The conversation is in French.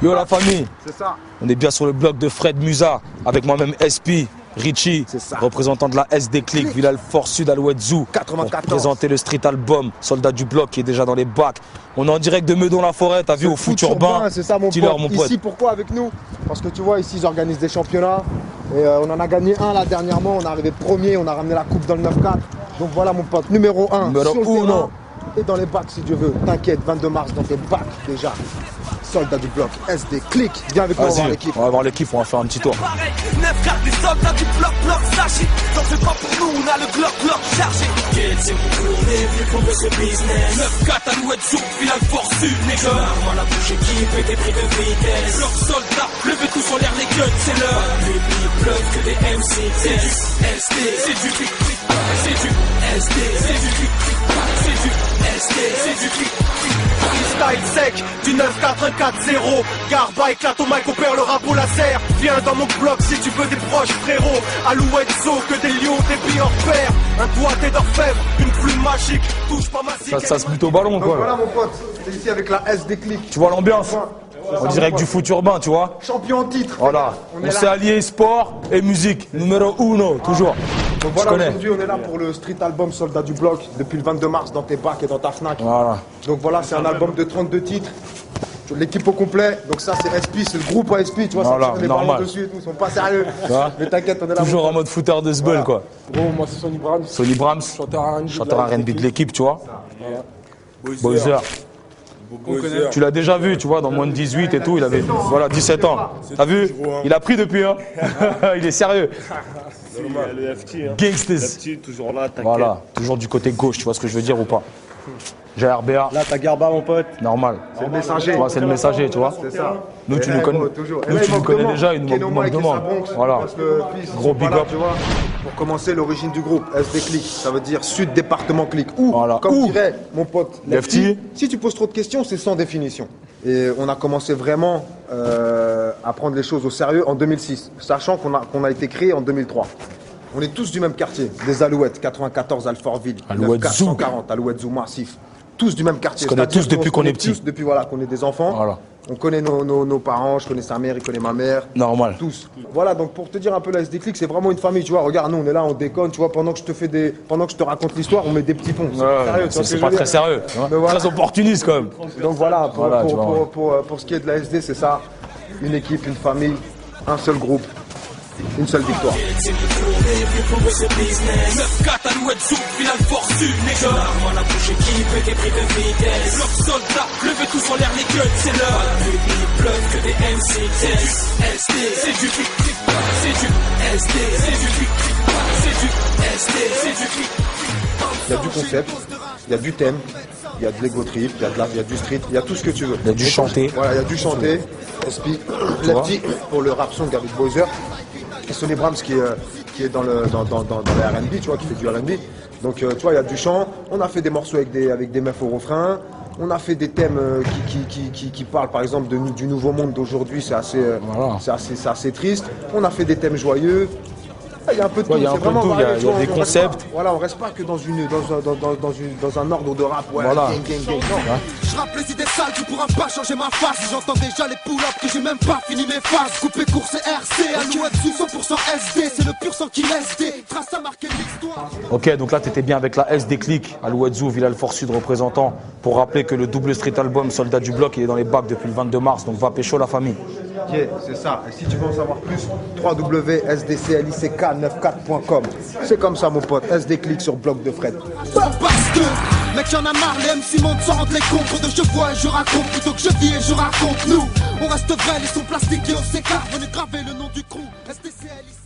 Yo la famille, c'est ça. On est bien sur le bloc de Fred Musa avec moi-même SP, Richie, représentant de la SD Click, Villal Fort Sud, Alouette Zoo, 94. pour présenter le street album Soldat du bloc qui est déjà dans les bacs. On est en direct de Meudon-la-Forêt, t'as vu, au foot urbain. C'est ça mon pote. Ici pourquoi avec nous? Parce que tu vois ici ils organisent des championnats et on en a gagné un là dernièrement, on est arrivé premier, on a ramené la coupe dans le 9-4. Donc voilà mon pote, numéro 1 sur le terrain et dans les bacs si Dieu veut. T'inquiète, 22 mars dans tes bacs déjà. Soldat du bloc, SD Click, viens avec moi, on va voir l'équipe. On va voir l'équipe, on va faire un petit tour. 9 cartes des soldats du bloc, sachez. T'en fais pas pour nous, on a le glock chargé. C'est mon tour, on est venu pour ce business. 9-4 Alouette Zoo, Villal Fort Sud, les gars. Moi la bouche équipe et des prix de vitesse. Bloc soldat, levez tous en l'air les gueules, c'est l'heure. Les billes pleuvent que des MC. C'est du SD, c'est du clic, c'est du SD, c'est du clic, c'est du SD, c'est du clic. Freestyle sec, du 9-4-1-4-0. Garba éclate au mic, on perd le rap au laser. Viens dans mon bloc si tu veux des proches frérot. Alouette Zoo, que des lions, des billes hors pair. Un doigté d'orfèvre, une plume magique. Touche pas ma Ça se bute au ballon quoi. Voilà mon pote, t'es ici avec la SD Click. Tu vois l'ambiance? En direct du foot urbain, tu vois. Champion en titre. Voilà, on s'est allié sport et musique. Numéro 1, toujours. Donc voilà, aujourd'hui on est là pour le street album Soldat du bloc depuis le 22 mars dans tes bacs et dans ta Fnac. Voilà. Donc voilà, c'est un album de 32 titres. L'équipe au complet, donc ça c'est SP, c'est le groupe SP, tu vois, voilà, ça les ballons dessus et tout, ils sont pas sérieux. Mais t'inquiète, on est là. Toujours en mode footer de sbull quoi. Bon, moi c'est Sonny Brahms. Sonny Brahms, chanteur R&B de l'équipe, tu vois. Bowser. Tu l'as déjà vu, tu vois, dans moins de 18 et tout, il avait voilà, 17 ans. T'as vu? Il a pris depuis, hein. Il est sérieux. Le FT, hein. Gangsters. FT, toujours là, t'inquiète. Voilà, toujours du côté gauche, tu vois ce que je veux dire ou pas? J'ai RBA. Là, t'as Garba, mon pote. Normal. C'est le messager. Tu vois, c'est le messager, tu vois. C'est ça. Nous, tu nous connais. Nous, tu nous connais déjà, il nous manque de monde. Voilà. Gros big up. Tu vois, pour commencer, l'origine du groupe, SD Click, ça veut dire Sud Département Click. Ou, comme dirait mon pote Lefty, si tu poses trop de questions, c'est sans définition. Et on a commencé vraiment à prendre les choses au sérieux en 2006, sachant qu'on a été créé en 2003. On est tous du même quartier, des Alouettes, 94 Alfortville, Alouette Zoo, 440, Alouette Zoo massif. Tous du même quartier. On se connaît tous depuis qu'on est petit. Depuis voilà, qu'on est des enfants. Voilà. On connaît nos parents, je connais sa mère, il connaît ma mère. Normal. Tous. Voilà, donc pour te dire un peu la SD Click, c'est vraiment une famille, tu vois. Regarde, nous on est là, on déconne, tu vois, pendant que je te raconte l'histoire, on met des petits ponts. C'est pas très sérieux. Voilà. Très opportuniste quand même. Donc voilà, pour ce qui est de la SD, c'est ça. Une équipe, une famille, un seul groupe. Une seule victoire. C'est le tour, on est venu pour ce business. 9-4 Alouette Zoo, Villal Fort Sud, les gars. Moi la bouche équipe et des prix de vitesse. Bloc soldat, levez tous en l'air les gueules, c'est l'heure. Les billes pleuvent que des MC. C'est du SD, c'est du clic, c'est du SD, c'est du clic, c'est du SD, c'est du clic. Il y a du concept, il y a du thème, il y a de l'ego trip, il y a du street, il y a tout ce que tu veux. Il y a du chanté. Voilà, il y a du chanté. SP, Lefty pour le rap song avec Bowser. Et Sonny Brahms qui est dans le R&B, tu vois, qui fait du R&B. Donc tu vois, il y a du chant. On a fait des morceaux avec des meufs au refrain. On a fait des thèmes qui parlent par exemple du nouveau monde d'aujourd'hui, c'est assez triste. On a fait des thèmes joyeux. Il y a un peu de tout, il y a des concepts. Voilà, on reste pas que dans un ordre de rap. Ouais, voilà. Je rappe les idées sales, tu pourras pas changer ma face. J'entends déjà les pull-ups que j'ai même pas fini mes phases. Coupé court c'est RC, Alouette sous 100% SD. C'est le pur sang qui laisse des traces à marquer l'histoire. Ok, donc là t'étais bien avec la SD Click, Alouette Zoo, Villal Fort Sud représentant. Pour rappeler que le double street album Soldat du bloc il est dans les bacs depuis le 22 mars. Donc va pécho la famille. Ok, c'est ça. Et si tu veux en savoir plus, www.sdclick94.com. C'est comme ça mon pote, SD Click sur bloc de Fred. Parce que, mec, y'en a marre, les MC montent sans rendre les comptes. Trop de je vois et je raconte, plutôt que je dis et je raconte. Nous, on reste vrai, ils sont plastiques et on s'écarte. Venez graver le nom du crew, SDCLIC.